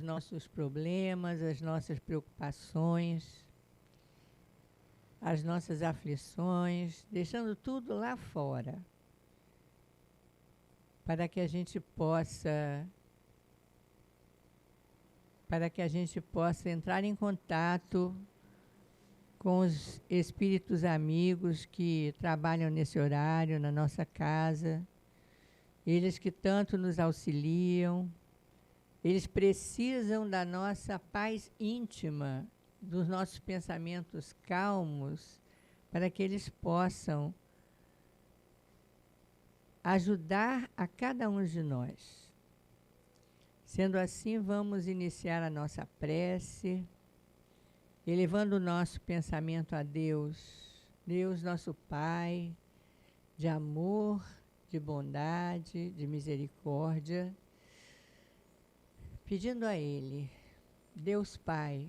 nossos problemas, as nossas preocupações, as nossas aflições, deixando tudo lá fora, para que a gente possa entrar em contato com os espíritos amigos que trabalham nesse horário na nossa casa, eles que tanto nos auxiliam. Eles precisam da nossa paz íntima, dos nossos pensamentos calmos, para que eles possam ajudar a cada um de nós. Sendo assim, vamos iniciar a nossa prece, elevando o nosso pensamento a Deus, Deus nosso Pai, de amor, de bondade, de misericórdia, pedindo a Ele, Deus Pai,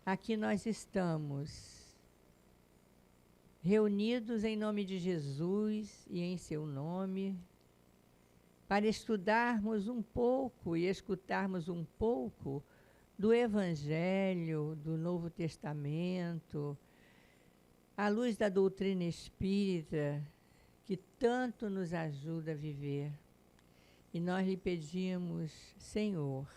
aqui nós estamos reunidos em nome de Jesus e em seu nome, para estudarmos um pouco e escutarmos um pouco do Evangelho, do Novo Testamento, à luz da doutrina espírita, que tanto nos ajuda a viver. E nós lhe pedimos, Senhor,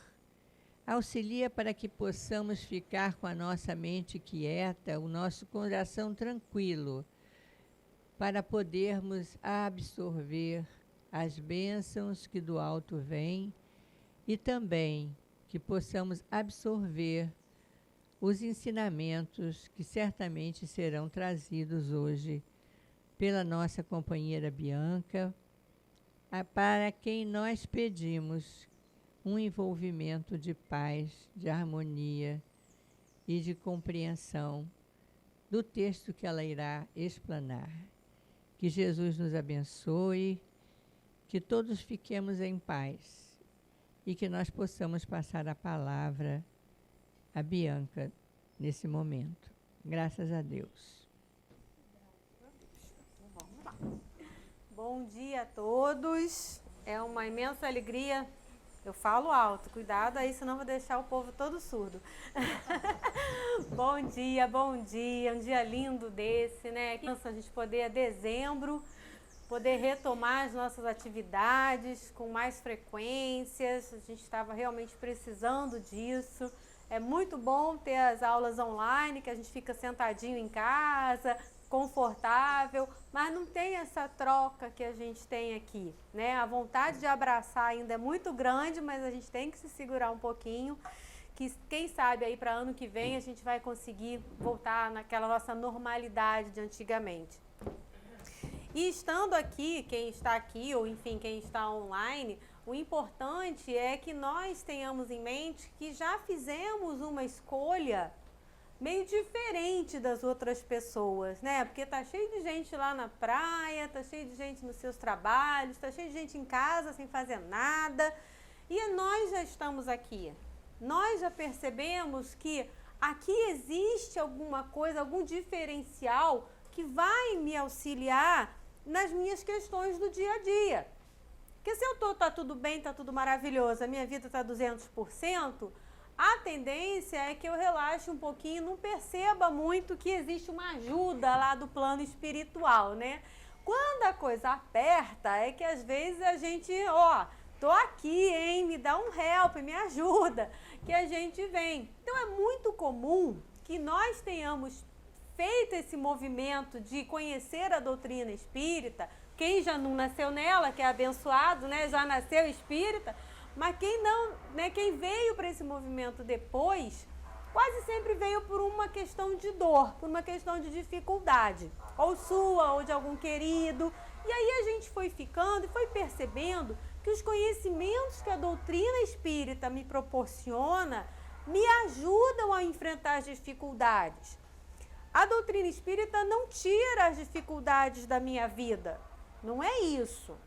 auxilia para que possamos ficar com a nossa mente quieta, o nosso coração tranquilo, para podermos absorver as bênçãos que do alto vêm e também que possamos absorver os ensinamentos que certamente serão trazidos hoje pela nossa companheira Bianca, para quem nós pedimos um envolvimento de paz, de harmonia e de compreensão do texto que ela irá explanar. Que Jesus nos abençoe, que todos fiquemos em paz e que nós possamos passar a palavra a Bianca nesse momento. Graças a Deus. Vamos lá. Bom dia a todos, é uma imensa alegria, eu falo alto, cuidado aí, senão vou deixar o povo todo surdo. Bom dia, um dia lindo desse, né? Que a gente poder, dezembro, poder retomar as nossas atividades com mais frequências, a gente estava realmente precisando disso. É muito bom ter as aulas online, que a gente fica sentadinho em casa, confortável, mas não tem essa troca que a gente tem aqui, né? A vontade de abraçar ainda é muito grande, mas a gente tem que se segurar um pouquinho, que quem sabe aí para ano que vem a gente vai conseguir voltar naquela nossa normalidade de antigamente. E estando aqui, quem está aqui, ou enfim, quem está online, o importante é que nós tenhamos em mente que já fizemos uma escolha meio diferente das outras pessoas, né? Porque tá cheio de gente lá na praia, tá cheio de gente nos seus trabalhos, tá cheio de gente em casa sem fazer nada. E nós já estamos aqui. Nós já percebemos que aqui existe alguma coisa, algum diferencial que vai me auxiliar nas minhas questões do dia a dia. Porque se eu tá tudo bem, tá tudo maravilhoso, a minha vida tá 200%, a tendência é que eu relaxe um pouquinho, não perceba muito que existe uma ajuda lá do plano espiritual, né? Quando a coisa aperta, é que às vezes a gente, tô aqui, hein, me dá um help, me ajuda, que a gente vem. Então é muito comum que nós tenhamos feito esse movimento de conhecer a doutrina espírita. Quem já não nasceu nela, que é abençoado, né, já nasceu espírita, mas quem não, né, quem veio para esse movimento depois, quase sempre veio por uma questão de dor, por uma questão de dificuldade, ou sua, ou de algum querido. E aí a gente foi ficando e foi percebendo que os conhecimentos que a doutrina espírita me proporciona me ajudam a enfrentar as dificuldades. A doutrina espírita não tira as dificuldades da minha vida, não é isso.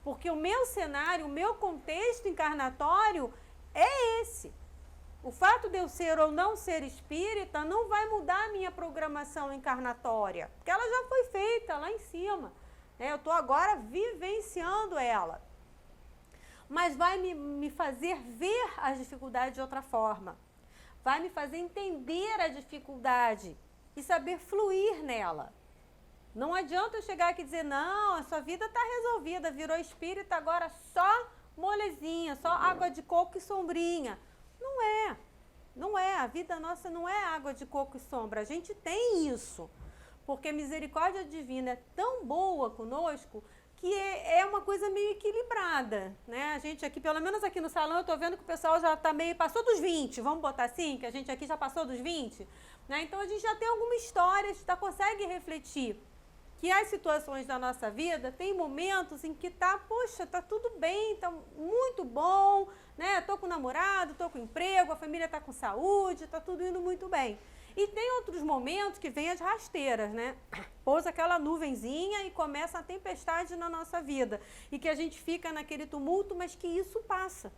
Porque o meu cenário, o meu contexto encarnatório é esse. O fato de eu ser ou não ser espírita não vai mudar a minha programação encarnatória, porque ela já foi feita lá em cima. Eu estou agora vivenciando ela. mas vai me fazer ver as dificuldades de outra forma. Vai me fazer entender a dificuldade e saber fluir nela. Não adianta eu chegar aqui e dizer, não, a sua vida está resolvida, virou espírita, agora só molezinha, só água de coco e sombrinha. Não é. Não é. A vida nossa não é água de coco e sombra. A gente tem isso. Porque a misericórdia divina é tão boa conosco que é uma coisa meio equilibrada, né? A gente aqui, pelo menos aqui no salão, eu tô vendo que o pessoal já tá meio, passou dos 20, vamos botar assim, que a gente aqui já passou dos 20, né? Então a gente já tem alguma história, a gente já consegue refletir que as situações da nossa vida tem momentos em que poxa, tá tudo bem, tá muito bom, né? Tô com namorado, tô com emprego, a família tá com saúde, tá tudo indo muito bem. E tem outros momentos que vem as rasteiras, né? Pousa aquela nuvenzinha e começa a tempestade na nossa vida. E que a gente fica naquele tumulto, mas que isso passa.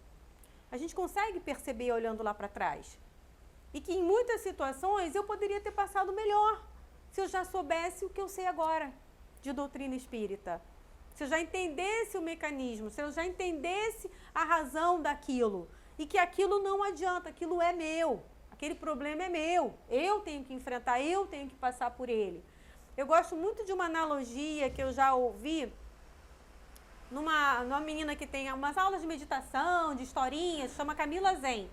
A gente consegue perceber olhando lá para trás. E que em muitas situações eu poderia ter passado melhor, se eu já soubesse o que eu sei agora de doutrina espírita. Se eu já entendesse o mecanismo, se eu já entendesse a razão daquilo. E que aquilo não adianta, aquilo é meu. Aquele problema é meu, eu tenho que enfrentar, eu tenho que passar por ele. Eu gosto muito de uma analogia que eu já ouvi numa menina que tem umas aulas de meditação, de historinhas, chama Camila Zen.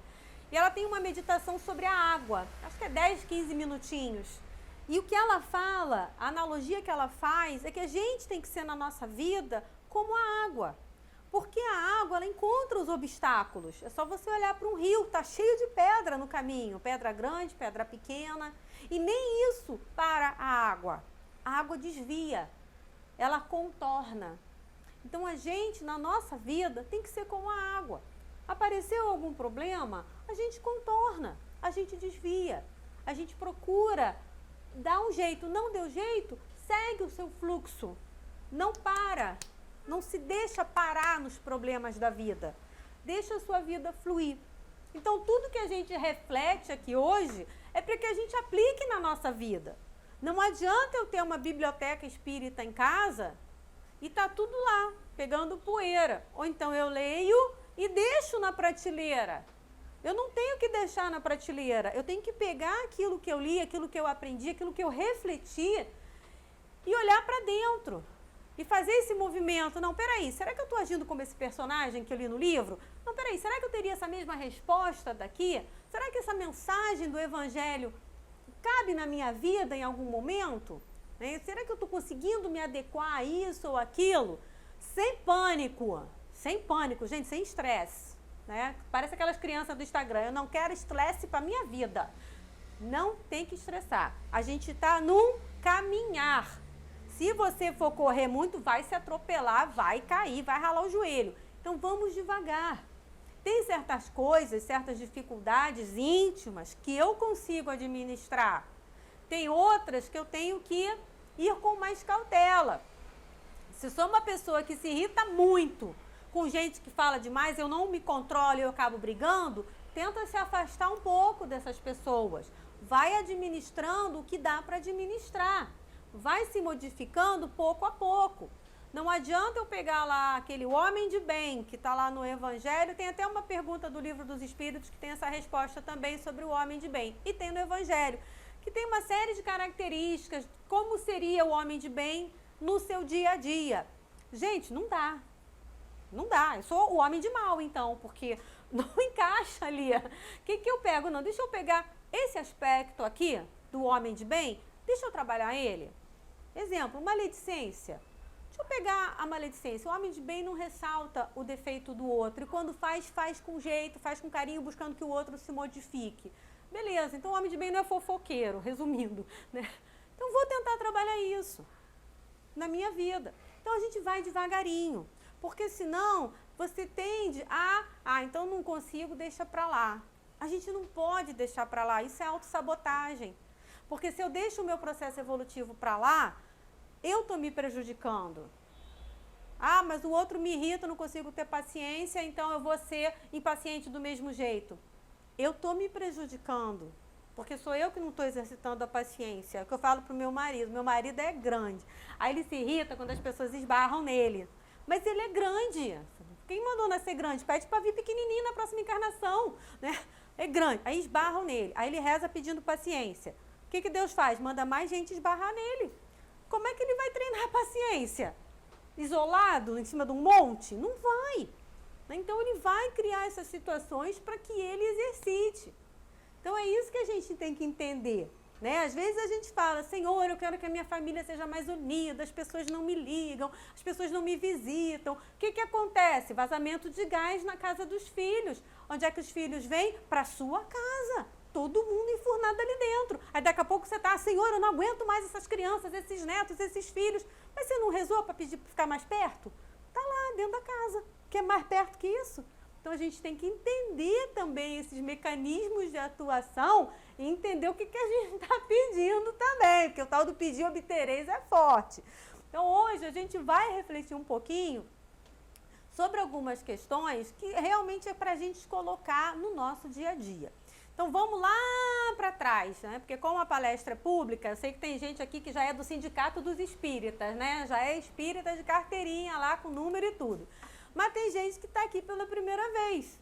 E ela tem uma meditação sobre a água, acho que é 10, 15 minutinhos. E o que ela fala, a analogia que ela faz, é que a gente tem que ser na nossa vida como a água. Porque a água, ela encontra os obstáculos. É só você olhar para um rio, tá cheio de pedra no caminho. Pedra grande, pedra pequena. E nem isso para a água. A água desvia. Ela contorna. Então, a gente, na nossa vida, tem que ser como a água. Apareceu algum problema, a gente contorna. A gente desvia. A gente procura dar um jeito. Não deu jeito, segue o seu fluxo. Não para. Não se deixa parar nos problemas da vida. Deixa a sua vida fluir. Então, tudo que a gente reflete aqui hoje é para que a gente aplique na nossa vida. Não adianta eu ter uma biblioteca espírita em casa e tá tudo lá, pegando poeira. Ou então eu leio e deixo na prateleira. Eu não tenho que deixar na prateleira. Eu tenho que pegar aquilo que eu li, aquilo que eu aprendi, aquilo que eu refleti e olhar para dentro. E fazer esse movimento, não, peraí, será que eu estou agindo como esse personagem que eu li no livro? Não, peraí, será que eu teria essa mesma resposta daqui? Será que essa mensagem do Evangelho cabe na minha vida em algum momento? Né? Será que eu estou conseguindo me adequar a isso ou aquilo? Sem pânico, gente, sem estresse. Né? Parece aquelas crianças do Instagram, eu não quero estresse para a minha vida. Não tem que estressar. A gente está num caminhar. Se você for correr muito, vai se atropelar, vai cair, vai ralar o joelho. Então, vamos devagar. Tem certas coisas, certas dificuldades íntimas que eu consigo administrar. Tem outras que eu tenho que ir com mais cautela. Se sou uma pessoa que se irrita muito com gente que fala demais, eu não me controlo e eu acabo brigando, tenta se afastar um pouco dessas pessoas. Vai administrando o que dá para administrar. Vai se modificando pouco a pouco. Não adianta eu pegar lá aquele homem de bem que está lá no Evangelho. Tem até uma pergunta do Livro dos Espíritos que tem essa resposta também sobre o homem de bem. E tem no Evangelho, que tem uma série de características, como seria o homem de bem no seu dia a dia. Gente, não dá. Não dá. Eu sou o homem de mal, então, porque não encaixa ali. O que eu pego? Não, deixa eu pegar esse aspecto aqui do homem de bem, deixa eu trabalhar ele. Exemplo, maledicência. Deixa eu pegar a maledicência. O homem de bem não ressalta o defeito do outro. E quando faz, faz com jeito, faz com carinho, buscando que o outro se modifique. Beleza, então o homem de bem não é fofoqueiro, resumindo. Né? Então vou tentar trabalhar isso na minha vida. Então a gente vai devagarinho. Porque senão você tende a... então não consigo, deixa pra lá. A gente não pode deixar pra lá. Isso é autossabotagem. Porque se eu deixo o meu processo evolutivo para lá, eu estou me prejudicando. Mas o outro me irrita, eu não consigo ter paciência, então eu vou ser impaciente do mesmo jeito. Eu estou me prejudicando, porque sou eu que não estou exercitando a paciência. É o que eu falo para o meu marido é grande. Aí ele se irrita quando as pessoas esbarram nele. Mas ele é grande. Quem mandou nascer grande? Pede para vir pequenininho na próxima encarnação, né? É grande. Aí esbarram nele. Aí ele reza pedindo paciência. O que Deus faz? Manda mais gente esbarrar nele. Como é que ele vai treinar a paciência? Isolado, em cima de um monte? Não vai. Então, ele vai criar essas situações para que ele exercite. Então, é isso que a gente tem que entender. Né? Às vezes a gente fala, Senhor, eu quero que a minha família seja mais unida, as pessoas não me ligam, as pessoas não me visitam. O que acontece? Vazamento de gás na casa dos filhos. Onde é que os filhos vêm? Para a sua casa. Todo mundo enfurnado ali dentro. Aí daqui a pouco você está, Senhor, eu não aguento mais essas crianças, esses netos, esses filhos. Mas você não rezou para pedir para ficar mais perto? Está lá, dentro da casa. Quer mais perto que isso? Então, a gente tem que entender também esses mecanismos de atuação e entender o que a gente está pedindo também, porque o tal do pedir obtereis é forte. Então, hoje a gente vai refletir um pouquinho sobre algumas questões que realmente é para a gente colocar no nosso dia a dia. Então, vamos lá para trás, né? Porque como a palestra é pública, eu sei que tem gente aqui que já é do Sindicato dos Espíritas, né? Já é espírita de carteirinha lá com número e tudo. Mas tem gente que está aqui pela primeira vez,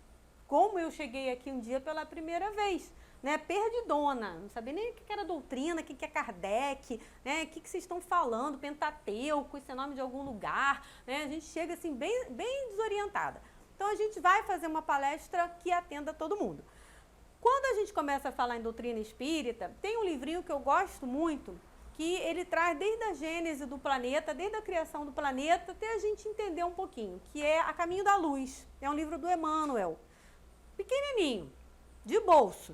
como eu cheguei aqui um dia pela primeira vez, né? Perdidona, não sabia nem o que era doutrina, o que é Kardec, né? O que vocês estão falando, Pentateuco, isso é nome de algum lugar, né? A gente chega assim bem desorientada. Então, a gente vai fazer uma palestra que atenda todo mundo. Quando a gente começa a falar em doutrina espírita, tem um livrinho que eu gosto muito, que ele traz desde a gênese do planeta, desde a criação do planeta, até a gente entender um pouquinho, que é A Caminho da Luz. É um livro do Emmanuel. Pequenininho, de bolso,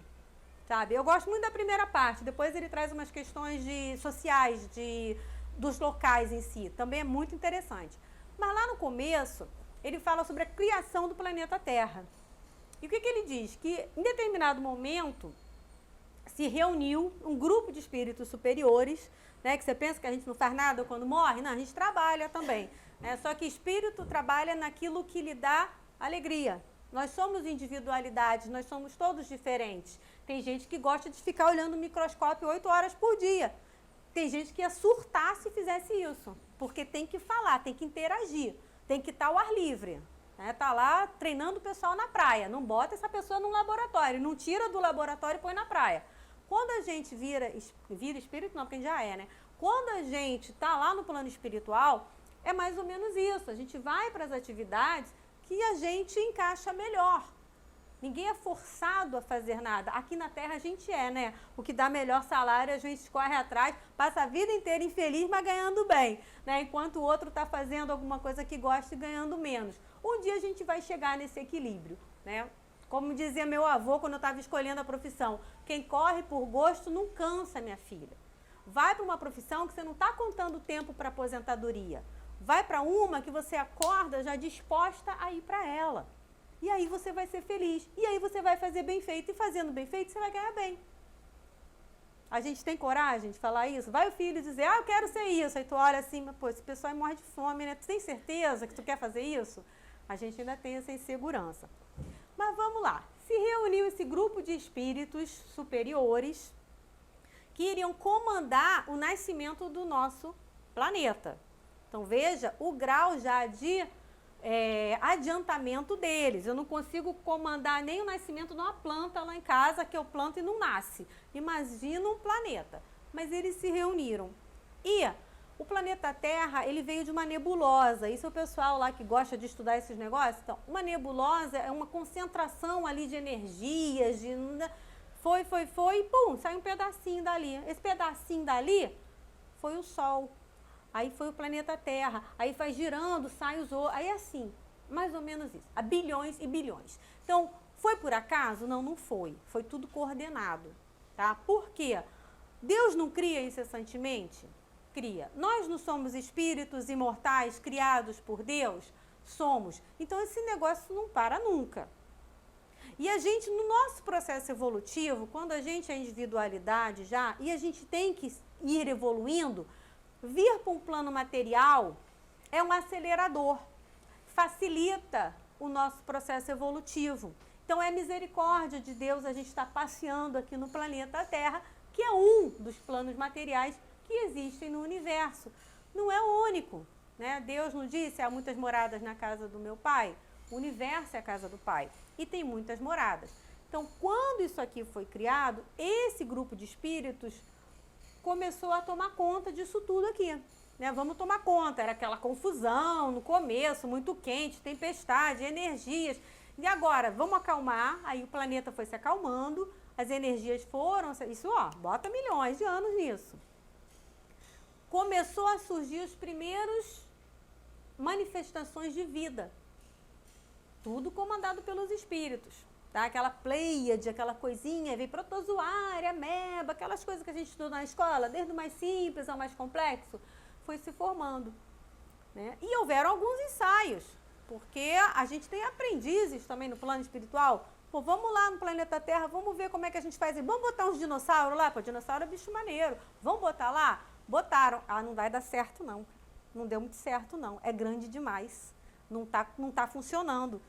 sabe? Eu gosto muito da primeira parte, depois ele traz umas questões sociais, dos locais em si, também é muito interessante. Mas lá no começo, ele fala sobre a criação do planeta Terra. E o que ele diz? Que em determinado momento se reuniu um grupo de espíritos superiores, né? Que você pensa que a gente não faz nada quando morre? Não, a gente trabalha também. Né? Só que espírito trabalha naquilo que lhe dá alegria. Nós somos individualidades, nós somos todos diferentes. Tem gente que gosta de ficar olhando o microscópio 8 horas por dia. Tem gente que ia surtar se fizesse isso, porque tem que falar, tem que interagir, tem que estar ao ar livre. Tá lá treinando o pessoal na praia, não bota essa pessoa num laboratório, não tira do laboratório e põe na praia. Quando a gente vira espírito, não, porque a gente já é, né? Quando a gente está lá no plano espiritual, é mais ou menos isso. A gente vai para as atividades que a gente encaixa melhor. Ninguém é forçado a fazer nada. Aqui na Terra a gente é, né? O que dá melhor salário, a gente corre atrás, passa a vida inteira infeliz, mas ganhando bem, né? Enquanto o outro está fazendo alguma coisa que gosta e ganhando menos. Um dia a gente vai chegar nesse equilíbrio, né? Como dizia meu avô quando eu estava escolhendo a profissão, quem corre por gosto não cansa, minha filha. Vai para uma profissão que você não está contando tempo para aposentadoria. Vai para uma que você acorda já disposta a ir para ela. E aí você vai ser feliz. E aí você vai fazer bem feito. E fazendo bem feito, você vai ganhar bem. A gente tem coragem de falar isso? Vai o filho dizer, eu quero ser isso. Aí tu olha assim, mas pô, esse pessoal morre de fome, né? Tu tem certeza que tu quer fazer isso? A gente ainda tem essa insegurança. Mas vamos lá. Se reuniu esse grupo de espíritos superiores que iriam comandar o nascimento do nosso planeta. Então, veja o grau já de adiantamento deles. Eu não consigo comandar nem o nascimento de uma planta lá em casa, que eu planto e não nasce. Imagina um planeta. Mas eles se reuniram. E o planeta Terra, ele veio de uma nebulosa. Isso é o pessoal lá que gosta de estudar esses negócios. Então, uma nebulosa é uma concentração ali de energias, foi, e pum, sai um pedacinho dali. Esse pedacinho dali foi o Sol. Aí foi o planeta Terra. Aí vai girando, sai os outros. Aí é assim, mais ou menos isso. Há bilhões e bilhões. Então, foi por acaso? Não, não foi. Foi tudo coordenado. Tá? Por quê? Deus não cria incessantemente? Cria. Nós não somos espíritos imortais criados por Deus? Somos. Então, esse negócio não para nunca. E a gente, no nosso processo evolutivo, quando a gente é individualidade já, e a gente tem que ir evoluindo, vir para um plano material é um acelerador, facilita o nosso processo evolutivo. Então, é misericórdia de Deus a gente estar passeando aqui no planeta Terra, que é um dos planos materiais que existem no universo. Não é o único, né? Deus não disse, há muitas moradas na casa do meu pai. O universo é a casa do Pai e tem muitas moradas. Então, quando isso aqui foi criado, esse grupo de espíritos começou a tomar conta disso tudo aqui. Né? Vamos tomar conta, era aquela confusão no começo, muito quente, tempestade, energias. E agora, vamos acalmar, aí o planeta foi se acalmando, as energias foram, isso ó, bota milhões de anos nisso. Começou a surgir os primeiros manifestações de vida. Tudo comandado pelos espíritos. Tá? Aquela pleiade, aquela coisinha, veio protozoária, ameba, aquelas coisas que a gente estudou na escola, desde o mais simples ao mais complexo, foi se formando. Né? E houveram alguns ensaios, porque a gente tem aprendizes também no plano espiritual. Pô, vamos lá no planeta Terra, vamos ver como é que a gente faz. Vamos botar uns dinossauros lá? Pô, dinossauro é bicho maneiro. Vamos botar lá? Botaram. Ah, não vai dar certo não. Não deu muito certo não. É grande demais. Não tá funcionando.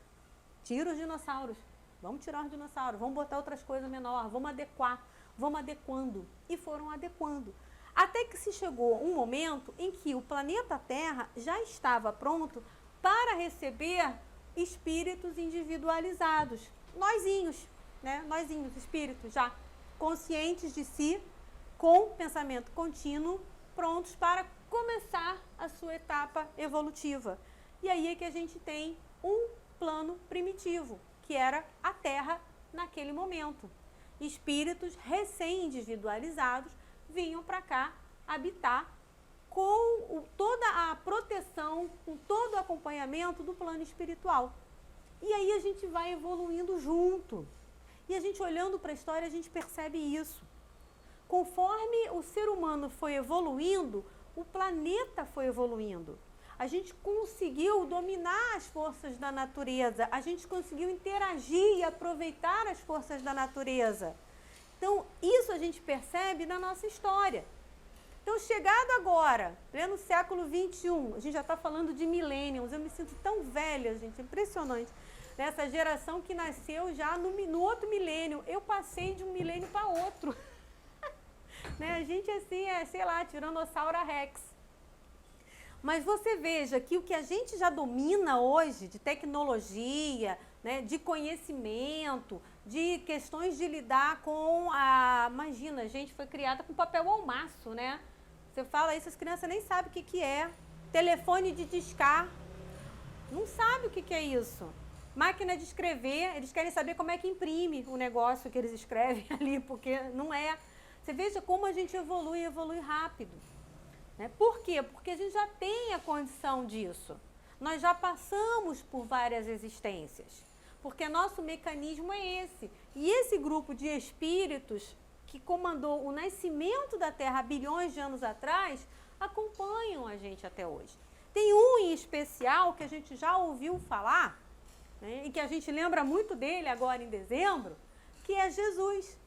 Tira os dinossauros. Vamos tirar os dinossauros. Vamos botar outras coisas menores. Vamos adequar. Vamos adequando. E foram adequando. Até que se chegou um momento em que o planeta Terra já estava pronto para receber espíritos individualizados. Nósinhos, né? Nósinhos, espíritos já conscientes de si, com pensamento contínuo, prontos para começar a sua etapa evolutiva. E aí é que a gente tem um plano primitivo, que era a Terra naquele momento. Espíritos recém-individualizados vinham para cá habitar com toda a proteção, com todo o acompanhamento do plano espiritual. E aí a gente vai evoluindo junto. E a gente olhando para a história, a gente percebe isso. Conforme o ser humano foi evoluindo, o planeta foi evoluindo. A gente conseguiu dominar as forças da natureza, a gente conseguiu interagir e aproveitar as forças da natureza. Então, isso a gente percebe na nossa história. Então, chegado agora, pleno século XXI, a gente já está falando de millennials, eu me sinto tão velha, gente, impressionante. Nessa geração que nasceu já no outro milênio, eu passei de um milênio para outro. Né? A gente assim sei lá, Tiranossauro Rex. Mas você veja que o que a gente já domina hoje de tecnologia, né, de conhecimento, de questões de lidar com a... Imagina, a gente foi criada com papel almaço, né? Você fala isso, as crianças nem sabem o que é. Telefone de discar, não sabe o que é isso. Máquina de escrever, eles querem saber como é que imprime o negócio que eles escrevem ali, porque não é. Você veja como a gente evolui rápido. Né? Por quê? Porque a gente já tem a condição disso. Nós já passamos por várias existências. Porque nosso mecanismo é esse. E esse grupo de espíritos que comandou o nascimento da Terra há bilhões de anos atrás, acompanham a gente até hoje. Tem um em especial que a gente já ouviu falar, né, e que a gente lembra muito dele agora em dezembro, que é Jesus.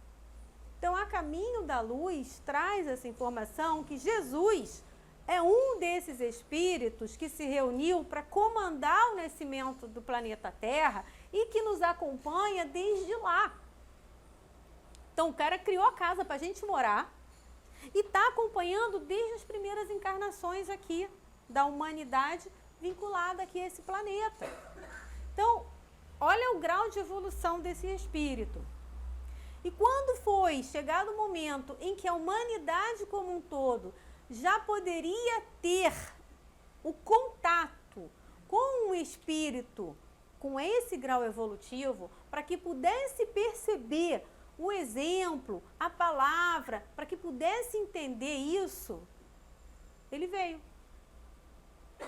Então, a Caminho da Luz traz essa informação que Jesus é um desses espíritos que se reuniu para comandar o nascimento do planeta Terra e que nos acompanha desde lá. Então, o cara criou a casa para a gente morar e está acompanhando desde as primeiras encarnações aqui da humanidade vinculada aqui a esse planeta. Então, olha o grau de evolução desse espírito. E quando foi chegado o momento em que a humanidade como um todo já poderia ter o contato com o espírito, com esse grau evolutivo, para que pudesse perceber o exemplo, a palavra, para que pudesse entender isso, ele veio.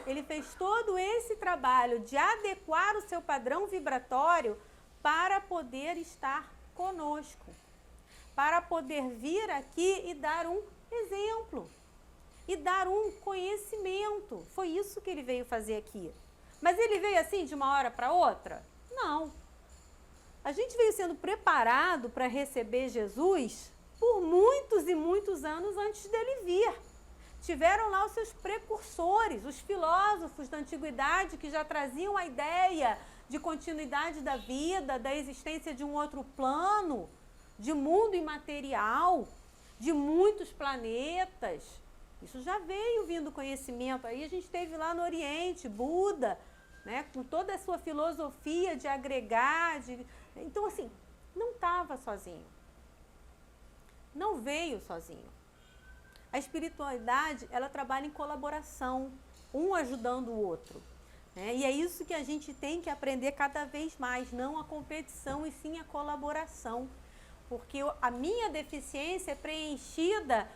Ele fez todo esse trabalho de adequar o seu padrão vibratório para poder estar conosco, para poder vir aqui e dar um exemplo, e dar um conhecimento. Foi isso que ele veio fazer aqui. Mas ele veio assim de uma hora para outra? Não. A gente veio sendo preparado para receber Jesus por muitos e muitos anos antes dele vir. Tiveram lá os seus precursores, os filósofos da antiguidade que já traziam a ideia de continuidade da vida, da existência de um outro plano, de mundo imaterial, de muitos planetas. Isso já veio vindo conhecimento. Aí a gente teve lá no Oriente, Buda, né? Com toda a sua filosofia de agregar, então assim, não estava sozinho. Não veio sozinho. A espiritualidade, ela trabalha em colaboração, um ajudando o outro, né? E é isso que a gente tem que aprender cada vez mais, não a competição e sim a colaboração. Porque a minha deficiência é preenchida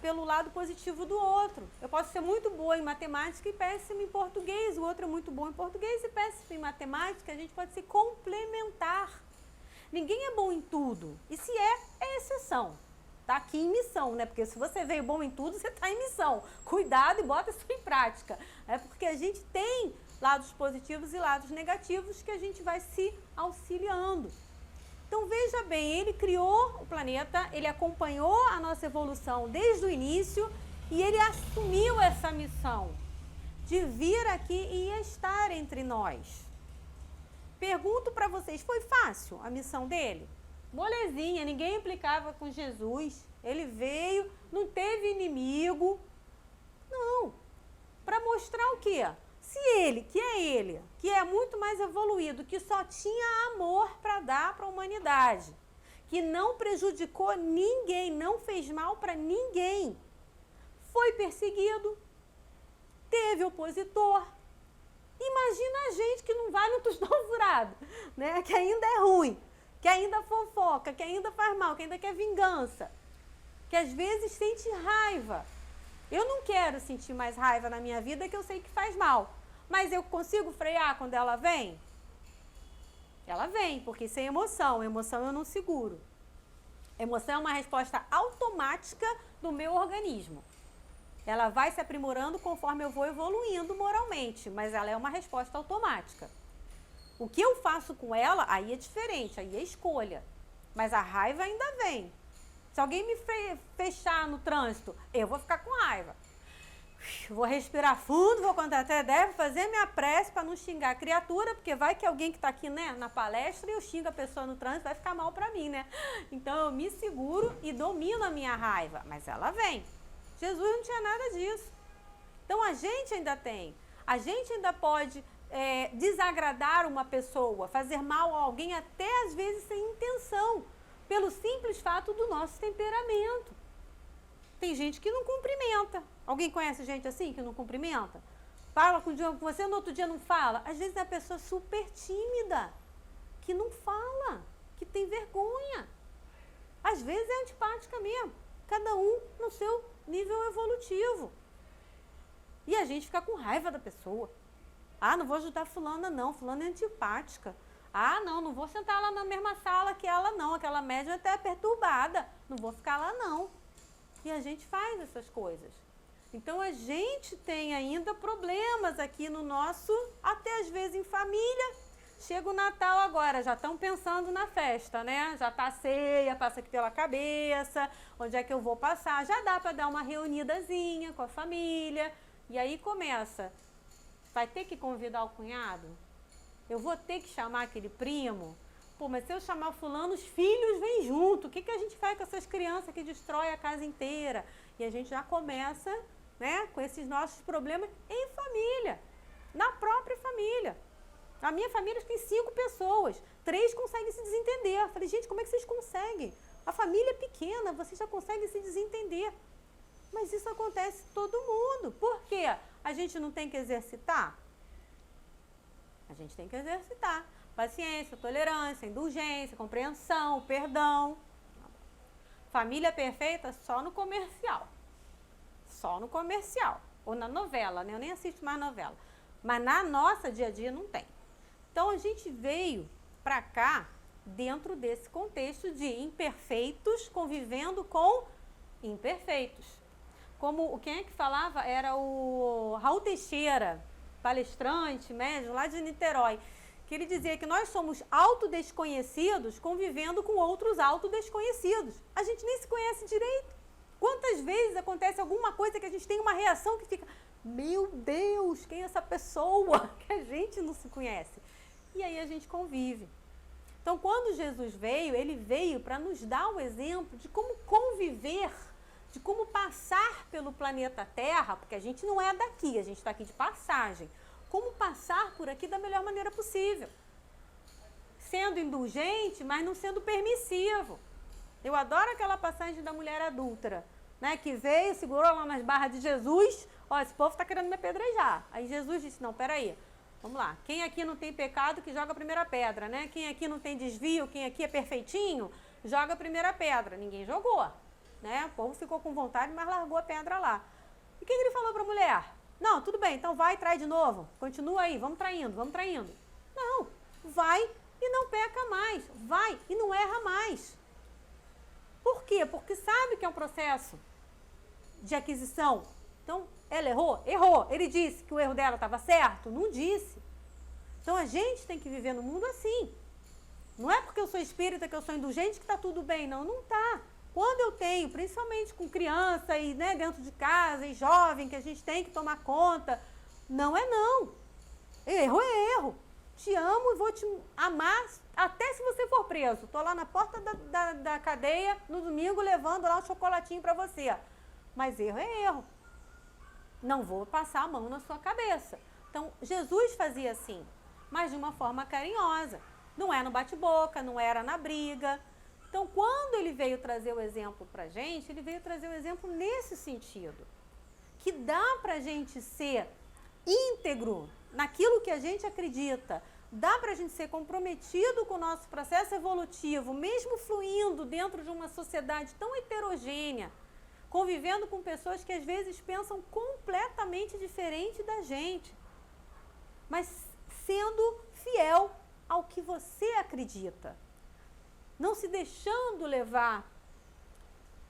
pelo lado positivo do outro. Eu posso ser muito boa em matemática e péssima em português, o outro é muito bom em português e péssimo em matemática, a gente pode se complementar. Ninguém é bom em tudo, e se é exceção. Está aqui em missão, né? Porque se você veio bom em tudo, você está em missão. Cuidado e bota isso em prática. É porque a gente tem lados positivos e lados negativos que a gente vai se auxiliando. Então, veja bem, ele criou o planeta, ele acompanhou a nossa evolução desde o início e ele assumiu essa missão de vir aqui e estar entre nós. Pergunto para vocês, foi fácil a missão dele? Molezinha, ninguém implicava com Jesus, ele veio, não teve inimigo. Não, para mostrar o quê? Se ele, que é muito mais evoluído, que só tinha amor para dar para a humanidade, que não prejudicou ninguém, não fez mal para ninguém, foi perseguido, teve opositor. Imagina a gente que não vai no tostão furado, né? Que ainda é ruim, que ainda fofoca, que ainda faz mal, que ainda quer vingança, que às vezes sente raiva. Eu não quero sentir mais raiva na minha vida, que eu sei que faz mal. Mas eu consigo frear quando ela vem? Ela vem, porque isso é emoção. Emoção eu não seguro. Emoção é uma resposta automática do meu organismo. Ela vai se aprimorando conforme eu vou evoluindo moralmente, mas ela é uma resposta automática. O que eu faço com ela, aí é diferente, aí é escolha. Mas a raiva ainda vem. Se alguém me fechar no trânsito, eu vou ficar com raiva. Vou respirar fundo, vou contar até 10, vou fazer minha prece para não xingar a criatura, porque vai que alguém que está aqui, né, na palestra e eu xingo a pessoa no trânsito, vai ficar mal para mim, né? Então eu me seguro e domino a minha raiva, mas ela vem. Jesus não tinha nada disso. Então a gente ainda tem, a gente ainda pode desagradar uma pessoa, fazer mal a alguém até às vezes sem intenção, pelo simples fato do nosso temperamento. Tem gente que não cumprimenta. Alguém conhece gente assim que não cumprimenta? Fala com você, no outro dia não fala. Às vezes é a pessoa super tímida, que não fala, que tem vergonha. Às vezes é antipática mesmo. Cada um no seu nível evolutivo. E a gente fica com raiva da pessoa. Ah, não vou ajudar fulana não, fulana é antipática. Ah, não vou sentar lá na mesma sala que ela não, aquela médium até é perturbada. Não vou ficar lá não. E a gente faz essas coisas. Então a gente tem ainda problemas aqui no nosso, até às vezes em família. Chega o Natal agora, já estão pensando na festa, né? Já tá a ceia, passa aqui pela cabeça, onde é que eu vou passar? Já dá para dar uma reunidazinha com a família. E aí começa, vai ter que convidar o cunhado? Eu vou ter que chamar aquele primo? Pô, mas se eu chamar fulano, os filhos vêm junto. O que a gente faz com essas crianças que destroem a casa inteira? E a gente já começa, né, com esses nossos problemas em família, na própria família. A minha família tem 5 pessoas, 3 conseguem se desentender. Eu falei, gente, como é que vocês conseguem? A família é pequena, vocês já conseguem se desentender. Mas isso acontece todo mundo. Por quê? A gente não tem que exercitar? A gente tem que exercitar. Paciência, tolerância, indulgência, compreensão, perdão. Família perfeita só no comercial. Só no comercial. Ou na novela, né? Eu nem assisto mais novela. Mas na nossa dia a dia não tem. Então a gente veio para cá dentro desse contexto de imperfeitos convivendo com imperfeitos. Como quem é que falava? Era o Raul Teixeira, palestrante, médium lá de Niterói, que ele dizia que nós somos autodesconhecidos convivendo com outros autodesconhecidos. A gente nem se conhece direito. Quantas vezes acontece alguma coisa que a gente tem uma reação que fica, meu Deus, quem é essa pessoa? Que a gente não se conhece. E aí a gente convive. Então, quando Jesus veio, ele veio para nos dar o exemplo de como conviver, de como passar pelo planeta Terra, porque a gente não é daqui, a gente está aqui de passagem. como passar por aqui da melhor maneira possível. Sendo indulgente, mas não sendo permissivo. Eu adoro aquela passagem da mulher adúltera, né, que veio, segurou lá nas barras de Jesus. Ó, esse povo está querendo me apedrejar. Aí Jesus disse, não, peraí, vamos lá. Quem aqui não tem pecado, que joga a primeira pedra, né? Quem aqui não tem desvio, quem aqui é perfeitinho, joga a primeira pedra. Ninguém jogou, né? O povo ficou com vontade, mas largou a pedra lá. E o que ele falou para a mulher? Não, tudo bem, então vai e trai de novo. Continua aí, vamos traindo, vamos traindo. Não, vai e não peca mais. Vai e não erra mais. Por quê? Porque sabe que é um processo de aquisição. Então, ela errou? Errou. Ele disse que o erro dela estava certo? Não disse. Então, a gente tem que viver no mundo assim. Não é porque eu sou espírita, que eu sou indulgente, que está tudo bem. Não, não está. Quando eu tenho, principalmente com criança e, né, dentro de casa e jovem, que a gente tem que tomar conta, não é não. Erro é erro. Te amo e vou te amar até se você for preso. Estou lá na porta da cadeia no domingo levando lá um chocolatinho para você. Mas erro é erro. Não vou passar a mão na sua cabeça. Então, Jesus fazia assim, mas de uma forma carinhosa. Não é no bate-boca, não era na briga. Então, quando ele veio trazer o exemplo para a gente, ele veio trazer o exemplo nesse sentido. Que dá para a gente ser íntegro naquilo que a gente acredita. Dá para a gente ser comprometido com o nosso processo evolutivo, mesmo fluindo dentro de uma sociedade tão heterogênea, convivendo com pessoas que às vezes pensam completamente diferente da gente, mas sendo fiel ao que você acredita. Não se deixando levar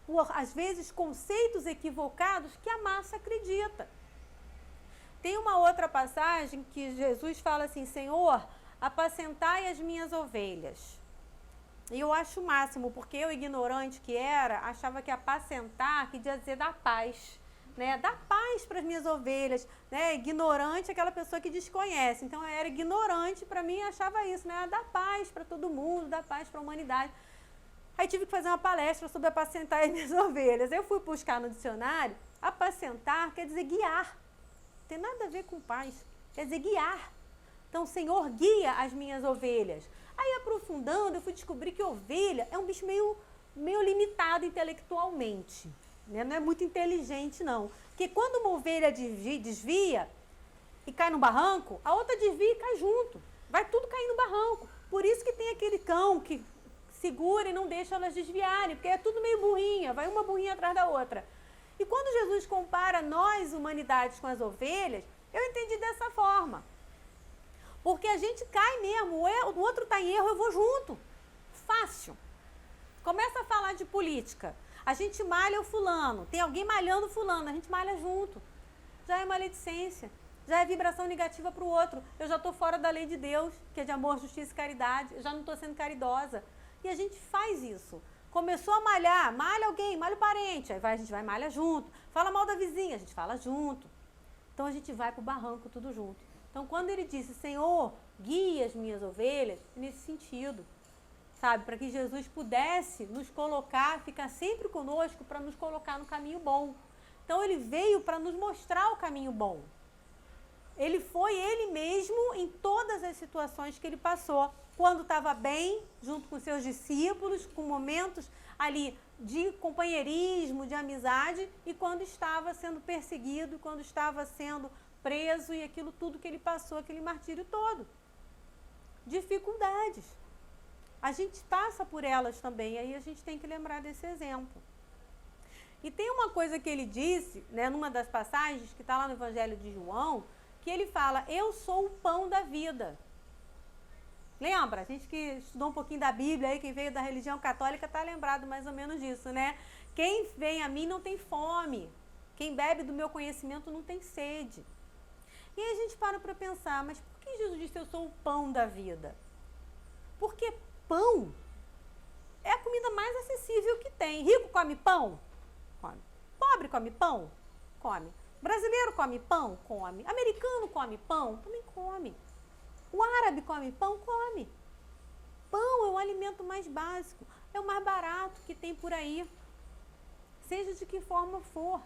por, às vezes, conceitos equivocados que a massa acredita. Tem uma outra passagem que Jesus fala assim, Senhor, apacentai as minhas ovelhas. E eu acho o máximo, porque eu, ignorante que era, achava que apacentar queria dizer dar paz, né? Dar paz para as minhas ovelhas, né? Ignorante é aquela pessoa que desconhece. Então, eu era ignorante, para mim, achava isso, né? Dar paz para todo mundo, dar paz para a humanidade. Aí tive que fazer uma palestra sobre apacentar as minhas ovelhas. Eu fui buscar no dicionário, apacentar quer dizer guiar. Não tem nada a ver com paz, quer dizer guiar. Então, o Senhor guia as minhas ovelhas. Aí, aprofundando, eu fui descobrir que ovelha é um bicho meio limitado intelectualmente, né? Não é muito inteligente, não. Porque quando uma ovelha desvia e cai no barranco, a outra desvia e cai junto. Vai tudo cair no barranco. Por isso que tem aquele cão que segura e não deixa elas desviarem, porque é tudo meio burrinha, vai uma burrinha atrás da outra. E quando Jesus compara nós, humanidades, com as ovelhas, eu entendi dessa forma. Porque a gente cai mesmo, o outro está em erro, eu vou junto. Fácil. Começa a falar de política. A gente malha o fulano, tem alguém malhando o fulano, a gente malha junto. Já é maledicência, já é vibração negativa para o outro. Eu já estou fora da lei de Deus, que é de amor, justiça e caridade. Eu já não estou sendo caridosa. E a gente faz isso. Começou a malhar, malha alguém, malha o parente. Aí a gente vai malha junto. Fala mal da vizinha, a gente fala junto. Então a gente vai para o barranco tudo junto. Então, quando ele disse, Senhor, guia as minhas ovelhas, nesse sentido, sabe? Para que Jesus pudesse nos colocar, ficar sempre conosco para nos colocar no caminho bom. Então, ele veio para nos mostrar o caminho bom. Ele foi ele mesmo em todas as situações que ele passou. Quando estava bem, junto com seus discípulos, com momentos ali de companheirismo, de amizade, e quando estava sendo perseguido, quando estava sendo preso e aquilo tudo que ele passou, aquele martírio todo. Dificuldades. A gente passa por elas também, aí a gente tem que lembrar desse exemplo. E tem uma coisa que ele disse, né, numa das passagens, que está lá no Evangelho de João, que ele fala, eu sou o pão da vida. Lembra? A gente que estudou um pouquinho da Bíblia, aí, quem veio da religião católica está lembrado mais ou menos disso, né? Quem vem a mim não tem fome. Quem bebe do meu conhecimento não tem sede. E aí a gente para pensar, mas por que Jesus disse eu sou o pão da vida? Porque pão é a comida mais acessível que tem. Rico come pão? Come. Pobre come pão? Come. Brasileiro come pão? Come. Americano come pão? Também come. O árabe come pão? Come. Pão é o alimento mais básico, é o mais barato que tem por aí. Seja de que forma for.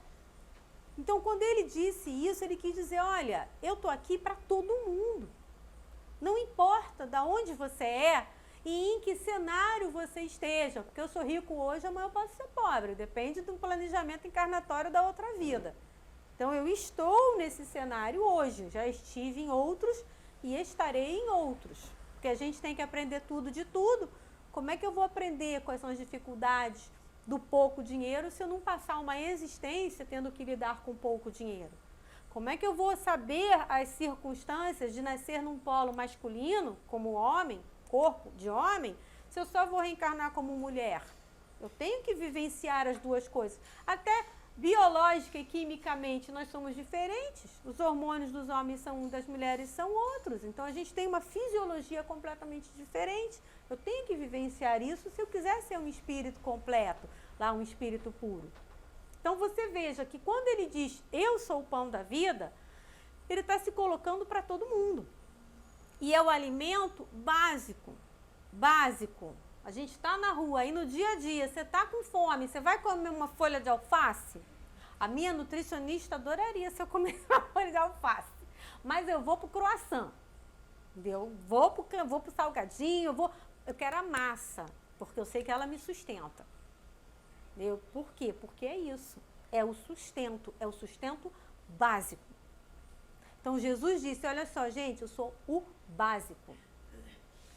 Então, quando ele disse isso, ele quis dizer, olha, eu estou aqui para todo mundo. Não importa de onde você é e em que cenário você esteja, porque eu sou rico hoje, amanhã eu posso ser pobre, depende do planejamento encarnatório da outra vida. Então, eu estou nesse cenário hoje, já estive em outros e estarei em outros, porque a gente tem que aprender tudo de tudo. Como é que eu vou aprender quais são as dificuldades do pouco dinheiro se eu não passar uma existência tendo que lidar com pouco dinheiro? Como é que eu vou saber as circunstâncias de nascer num polo masculino, como homem, corpo de homem, se eu só vou reencarnar como mulher? Eu tenho que vivenciar as duas coisas. Até biológica e quimicamente nós somos diferentes. Os hormônios dos homens são um, das mulheres são outros. Então a gente tem uma fisiologia completamente diferente. Eu tenho que vivenciar isso se eu quiser ser um espírito completo, lá um espírito puro. Então você veja que quando ele diz, eu sou o pão da vida, ele está se colocando para todo mundo. E é o alimento básico, básico. A gente está na rua, aí no dia a dia, você está com fome, você vai comer uma folha de alface? A minha nutricionista adoraria se eu comesse uma folha de alface. Mas eu vou para o croissant, entendeu? Vou para o salgadinho, eu quero a massa, porque eu sei que ela me sustenta. Entendeu? Por quê? Porque é isso, é o sustento básico. Então Jesus disse, olha só gente, eu sou o básico.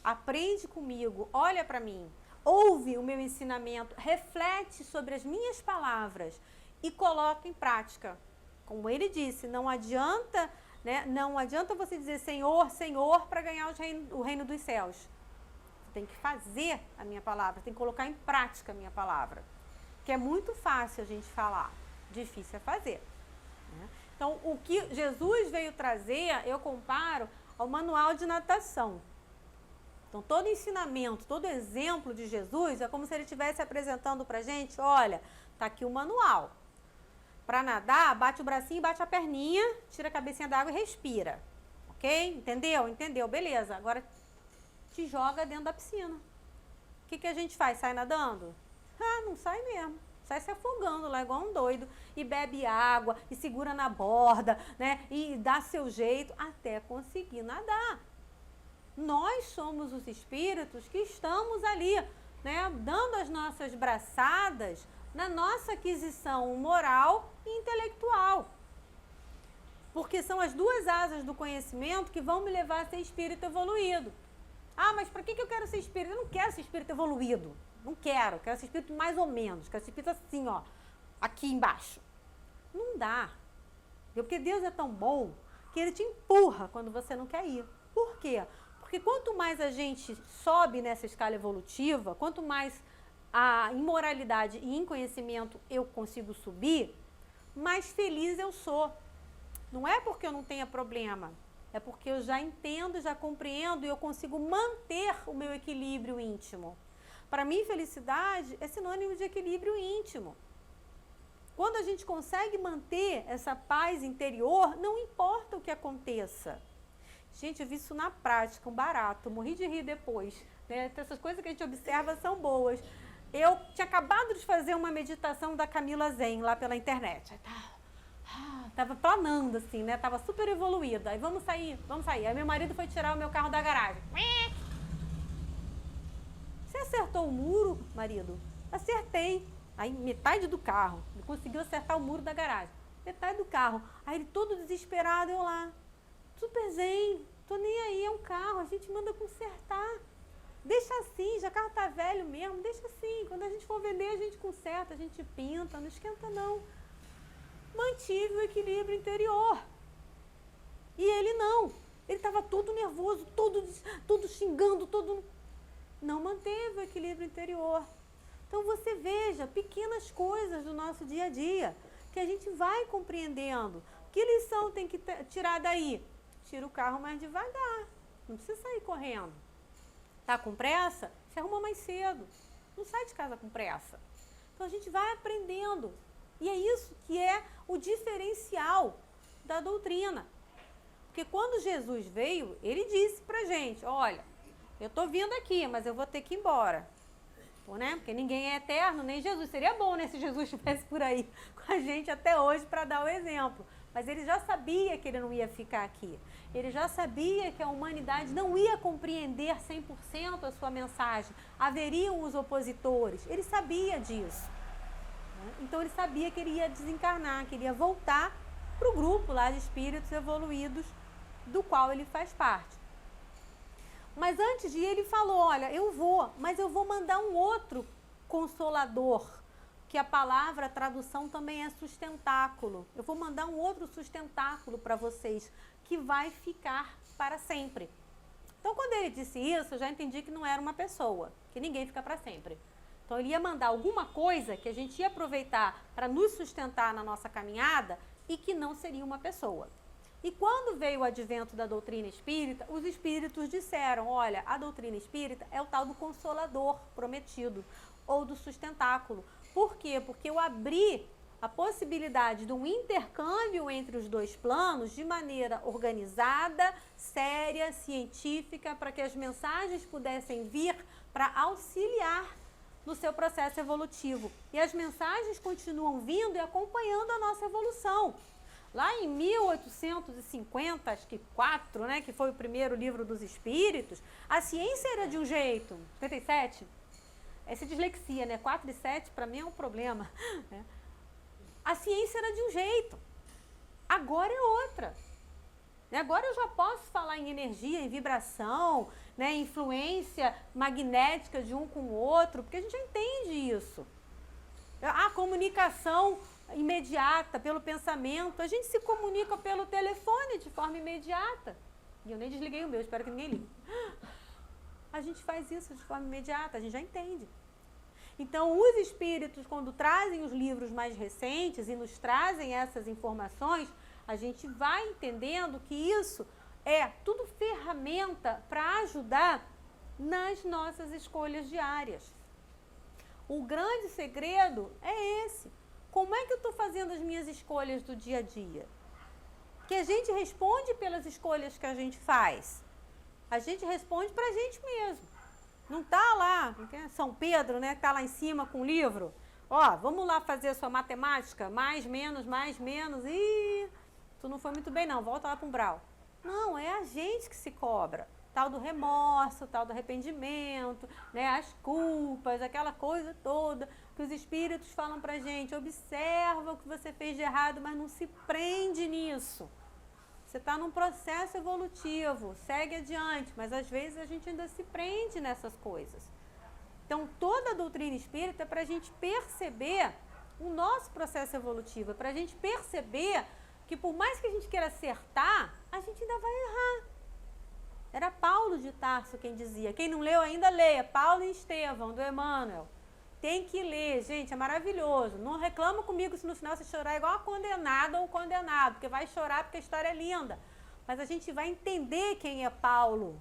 Aprende comigo, olha para mim, ouve o meu ensinamento, reflete sobre as minhas palavras e coloca em prática. Como ele disse, não adianta, né, não adianta você dizer Senhor, Senhor para ganhar o reino dos céus. Você tem que fazer a minha palavra, tem que colocar em prática a minha palavra. Que é muito fácil a gente falar, difícil é fazer. Né? Então, o que Jesus veio trazer, eu comparo ao manual de natação. Então, todo ensinamento, todo exemplo de Jesus é como se ele estivesse apresentando para a gente, olha, tá aqui o manual. Para nadar, bate o bracinho, bate a perninha, tira a cabecinha da água e respira. Ok? Entendeu? Entendeu? Beleza. Agora, te joga dentro da piscina. O que a gente faz? Sai nadando? Ah, não sai mesmo. Sai se afogando lá igual um doido. E bebe água, e segura na borda, né? E dá seu jeito até conseguir nadar. Nós somos os espíritos que estamos ali, né, dando as nossas braçadas na nossa aquisição moral e intelectual. Porque são as duas asas do conhecimento que vão me levar a ser espírito evoluído. Ah, mas para que eu quero ser espírito? Eu não quero ser espírito evoluído. Não quero ser espírito mais ou menos. Quero ser espírito assim, ó, aqui embaixo. Não dá. Porque Deus é tão bom que ele te empurra quando você não quer ir. Por quê? Porque quanto mais a gente sobe nessa escala evolutiva, quanto mais a imoralidade e em conhecimento eu consigo subir, mais feliz eu sou. Não é porque eu não tenha problema, é porque eu já entendo, já compreendo e eu consigo manter o meu equilíbrio íntimo. Para mim, felicidade é sinônimo de equilíbrio íntimo. Quando a gente consegue manter essa paz interior, não importa o que aconteça. Gente, eu vi isso na prática, um barato, morri de rir depois. Né? Essas coisas que a gente observa são boas. Eu tinha acabado de fazer uma meditação da Camila Zen lá pela internet. Tava planando assim, né? Tava super evoluída. Aí vamos sair. Aí meu marido foi tirar o meu carro da garagem. Você acertou o muro, marido? Acertei. Aí metade do carro. Ele conseguiu acertar o muro da garagem. Metade do carro. Aí ele todo desesperado, eu lá. Super zen, tô nem aí, é um carro, a gente manda consertar. Deixa assim, já o carro tá velho mesmo, deixa assim. Quando a gente for vender, a gente conserta, a gente pinta, não esquenta não. Mantive o equilíbrio interior. E ele não. Ele estava todo nervoso, todo xingando, todo... Não manteve o equilíbrio interior. Então você veja pequenas coisas do nosso dia a dia, que a gente vai compreendendo. Que lição tem que tirar daí? Tira o carro mais devagar, não precisa sair correndo. Tá com pressa? Se arruma mais cedo. Não sai de casa com pressa. Então a gente vai aprendendo. E é isso que é o diferencial da doutrina. Porque quando Jesus veio, ele disse pra gente, olha, eu tô vindo aqui, mas eu vou ter que ir embora. tempo, né? Porque ninguém é eterno, nem Jesus. Seria bom, né, se Jesus estivesse por aí com a gente até hoje para dar o exemplo. Mas ele já sabia que ele não ia ficar aqui. Ele já sabia que a humanidade não ia compreender 100% a sua mensagem. Haveriam os opositores. Ele sabia disso. Né? Então ele sabia que ele ia desencarnar, que ele ia voltar para o grupo lá de espíritos evoluídos do qual ele faz parte. Mas antes de ir, ele falou, olha, eu vou, mas eu vou mandar um outro consolador, que a palavra, a tradução também é sustentáculo. Eu vou mandar um outro sustentáculo para vocês, que vai ficar para sempre. Então, quando ele disse isso, eu já entendi que não era uma pessoa, que ninguém fica para sempre. Então, ele ia mandar alguma coisa que a gente ia aproveitar para nos sustentar na nossa caminhada e que não seria uma pessoa. E quando veio o advento da doutrina espírita, os espíritos disseram, olha, a doutrina espírita é o tal do consolador prometido, ou do sustentáculo. Por quê? Porque eu abri a possibilidade de um intercâmbio entre os dois planos de maneira organizada, séria, científica, para que as mensagens pudessem vir para auxiliar no seu processo evolutivo. E as mensagens continuam vindo e acompanhando a nossa evolução. Lá em 1850, acho que 4, né, que foi o primeiro livro dos Espíritos, a ciência era de um jeito. 57? Essa dislexia, né? 4 e 7 para mim é um problema. Né? A ciência era de um jeito. Agora é outra. Agora eu já posso falar em energia, em vibração, né, influência magnética de um com o outro, porque a gente já entende isso. A comunicação imediata, pelo pensamento, a gente se comunica pelo telefone de forma imediata. E eu nem desliguei o meu, espero que ninguém ligue. A gente faz isso de forma imediata, a gente já entende. Então, os espíritos, quando trazem os livros mais recentes e nos trazem essas informações, a gente vai entendendo que isso é tudo ferramenta para ajudar nas nossas escolhas diárias. O grande segredo é esse. Como é que eu estou fazendo as minhas escolhas do dia a dia? Que a gente responde pelas escolhas que a gente faz. A gente responde para a gente mesmo. Não está lá, São Pedro, né, que está lá em cima com o livro. Ó, vamos lá fazer a sua matemática, mais, menos, ih, tu não foi muito bem não, volta lá para o umbral. Não, é a gente que se cobra. Tal do remorso, tal do arrependimento, né, as culpas, aquela coisa toda que os espíritos falam pra gente. Observa o que você fez de errado, mas não se prende nisso. Você está num processo evolutivo, segue adiante, mas às vezes a gente ainda se prende nessas coisas. Então, toda a doutrina espírita é para a gente perceber o nosso processo evolutivo, é para a gente perceber que por mais que a gente queira acertar, a gente ainda vai errar. Era Paulo de Tarso quem dizia. Quem não leu ainda, leia. Paulo e Estevão, do Emmanuel. Tem que ler, gente, é maravilhoso. Não reclama comigo se no final você chorar igual uma condenada ou um condenado, porque vai chorar porque a história é linda. Mas a gente vai entender quem é Paulo.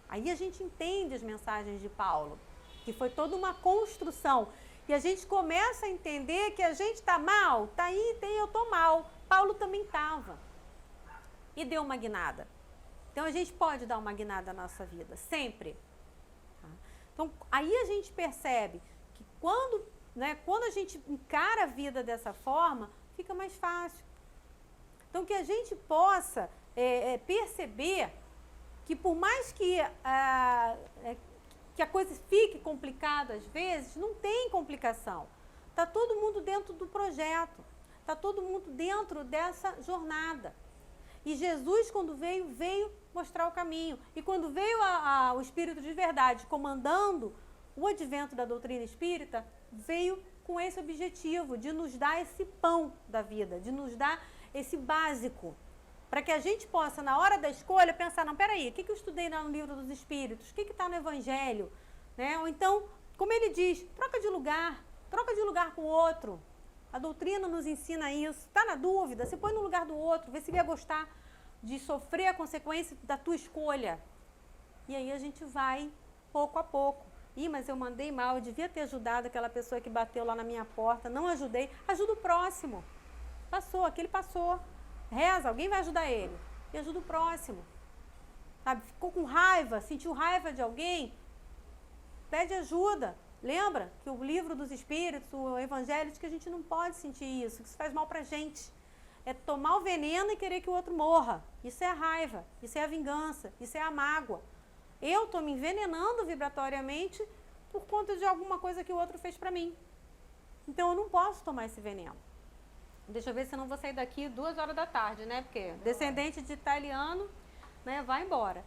Aí a gente entende as mensagens de Paulo, que foi toda uma construção. E a gente começa a entender que a gente está mal, tá aí, eu tô mal. Paulo também estava. E deu uma guinada. Então a gente pode dar uma guinada na nossa vida, sempre. Então, aí a gente percebe que quando a gente encara a vida dessa forma, fica mais fácil. Então, que a gente possa perceber que por mais que a coisa fique complicada às vezes, não tem complicação. Está todo mundo dentro do projeto, está todo mundo dentro dessa jornada. E Jesus, quando veio mostrar o caminho. E quando veio o Espírito de verdade comandando o advento da doutrina espírita, veio com esse objetivo de nos dar esse pão da vida, de nos dar esse básico, para que a gente possa, na hora da escolha, pensar, não, peraí, o que eu estudei lá no livro dos Espíritos? O que está no Evangelho? Né? Ou então, como ele diz, troca de lugar com o outro. A doutrina nos ensina isso. Está na dúvida? Se põe no lugar do outro, vê se ele ia gostar de sofrer a consequência da tua escolha. E aí a gente vai pouco a pouco. Ih, mas eu mandei mal, eu devia ter ajudado aquela pessoa que bateu lá na minha porta, não ajudei. Ajuda o próximo. Passou, aquele passou. Reza, alguém vai ajudar ele. E ajuda o próximo. Sabe? Ficou com raiva, sentiu raiva de alguém. pede ajuda. Lembra que o livro dos Espíritos, o Evangelho, diz que a gente não pode sentir isso, que isso faz mal pra gente. É tomar o veneno e querer que o outro morra. Isso é a raiva, isso é a vingança, isso é a mágoa. Eu estou me envenenando vibratoriamente por conta de alguma coisa que o outro fez pra mim. Então eu não posso tomar esse veneno. Deixa eu ver, senão vou sair daqui 2 horas da tarde, né? Porque descendente de italiano, né, vai embora.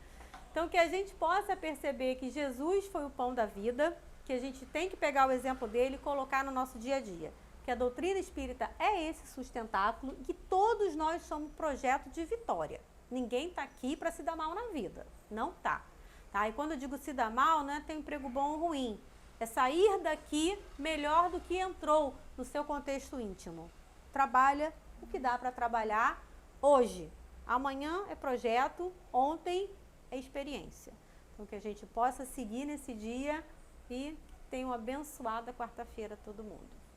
Então que a gente possa perceber que Jesus foi o pão da vida, que a gente tem que pegar o exemplo dele e colocar no nosso dia a dia. Que a doutrina espírita é esse sustentáculo e que todos nós somos projeto de vitória. Ninguém está aqui para se dar mal na vida. Não tá. Tá? E quando eu digo se dar mal, não é ter um emprego bom ou ruim. É sair daqui melhor do que entrou no seu contexto íntimo. Trabalha o que dá para trabalhar hoje. Amanhã é projeto, ontem é experiência. Então que a gente possa seguir nesse dia e tenha uma abençoada quarta-feira todo mundo.